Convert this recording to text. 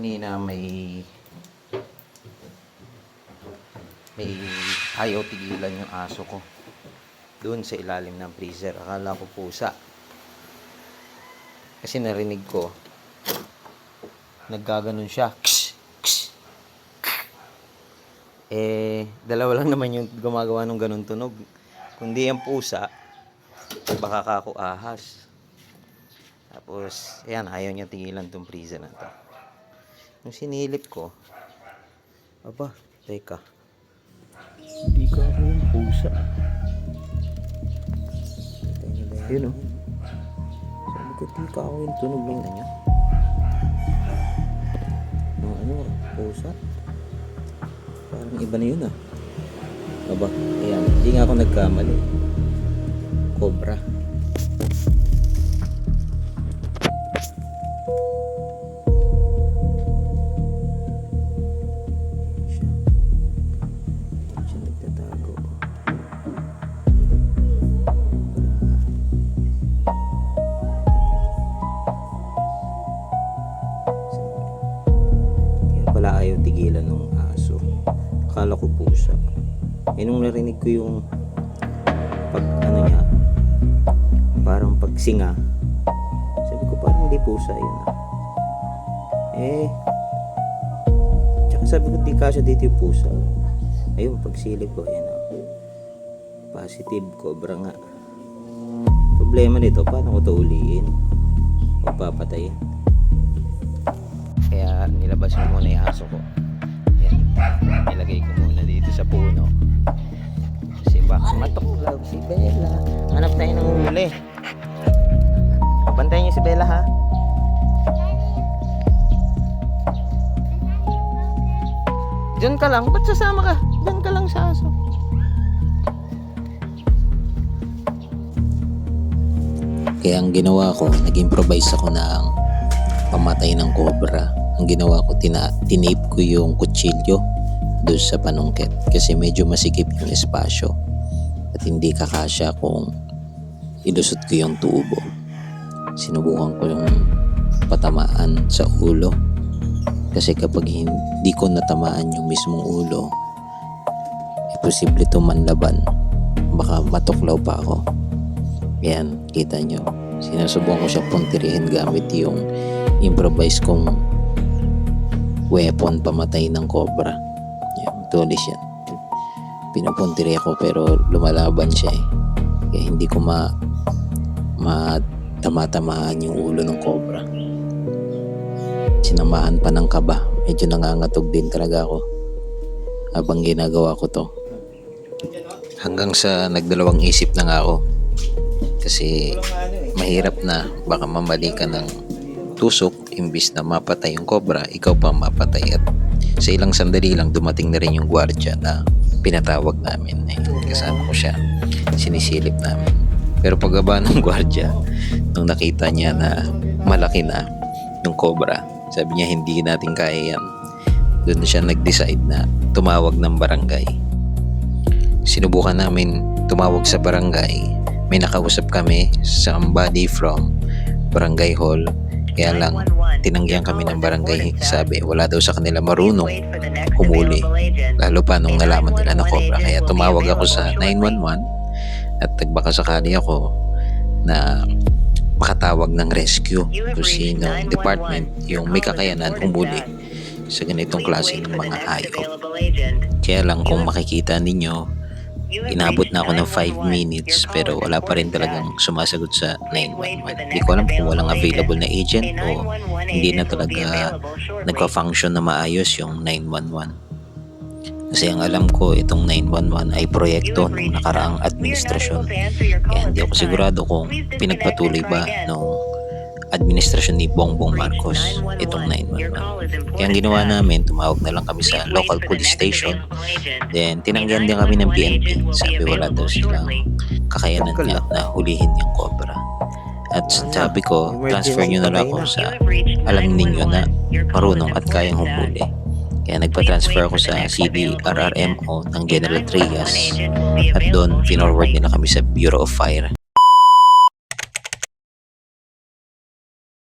Kanina may ayaw tigilan yung aso ko doon sa ilalim ng freezer. Akala ko pusa. Kasi narinig ko naggaganon siya. Dalawa lang naman yung gumagawa ng ganun tunog. Kundi ang pusa, baka kako ahas. Tapos, ayan, ayaw niya tigilan tong freezer na to. Nung sinilip ko, aba, teka. Hindi ka ako yung pusa. Yun o. Sabi ko, di ka ako yung tunog lang na niya. Ano, pusa? Parang iba na yun ah. Aba, ayan, hindi nga ako nagkamali. Cobra. Wala ayaw tigilan ng aso. Akala ko pusa. Nung narinig ko yung pag ano niya, parang pagsinga, sabi ko parang hindi pusa yun ah. Tsaka sabi ko di kasya dito yung pusa. Ayun, pagsilip ko, ayan ah. Positive, cobra nga. Problema nito, paano ko ito uliin o papatayin? Kaya nilabas ko muna yung aso ko. Ayan. Nilagay ko muna dito sa puno. Kasi baka matuklaw si Bella. Hanap tayo ng huli. Bantayan niyo si Bella ha. Diyan ka lang. Ba't sasama ka? Diyan ka lang sa aso. Kaya ang ginawa ko, nag-improvise ako ng pamatay ng cobra. Ang ginawa ko, tinape ko yung kutsilyo doon sa panungkit kasi medyo masikip yung espasyo at hindi kakasya kung ilusot ko yung tubo. Sinubukan ko yung patamaan sa ulo kasi kapag hindi ko natamaan yung mismong ulo, posible ito manlaban, baka matuklaw pa ako. Yan, kita nyo, sinusubukan ko siya puntirihin gamit yung improvise kong weapon pamatay ng cobra. Yan, tulis yan. Pinupuntiri ako pero lumalaban siya eh. Kaya hindi ko tamaan yung ulo ng cobra. Sinamahan pa ng kaba. Medyo nangangatog din talaga ako habang ginagawa ko to. Hanggang sa nagdalawang isip na nga ako. Kasi mahirap na, baka mamali ka ng tusok, imbis na mapatay yung cobra, ikaw pa mapatay. At sa ilang sandali lang dumating na rin yung gwardiya na pinatawag namin. Kasama ko siya, sinisilip namin. Pero pagbaba ng gwardiya, nung nakita niya na malaki na yung cobra, sabi niya hindi natin kaya yan. Doon siya nag-decide na tumawag ng barangay. Sinubukan namin tumawag sa barangay. May nakausap kami somebody from barangay hall. Kaya lang, tinanggihan kami ng barangay. Sabi, wala daw sa kanila marunong humuli. Lalo pa nung nalaman nila na cobra. Kaya tumawag ako sa 911 at nagbaka sakali ako na makatawag ng rescue kung sinong department yung may kakayanan humuli sa ganitong klase ng mga hayop. Kaya lang kung makikita ninyo, inabot na ako ng 5 minutes pero wala pa rin talagang sumasagot sa 911. Hindi ko alam kung walang available na agent o hindi na talaga nagpa-function na maayos yung 911. Kasi ang alam ko, itong 911 ay proyekto ng nakaraang administrasyon. Kaya hindi ako sigurado kung pinagpatuloy ba nung administrasyon ni Bongbong Marcos itong 911. Kaya ang ginawa namin, tumawag na lang kami sa local police station. Then tinanggihan din kami ng PNP. Sabi wala daw silang kakayanan nga na hulihin yung cobra. At sabi ko, transfer nyo na lang ako sa alam ninyo na marunong at kayang humuli. Kaya nagpa-transfer ako sa CDRRMO ng General Trias at doon finorward nila kami sa Bureau of Fire.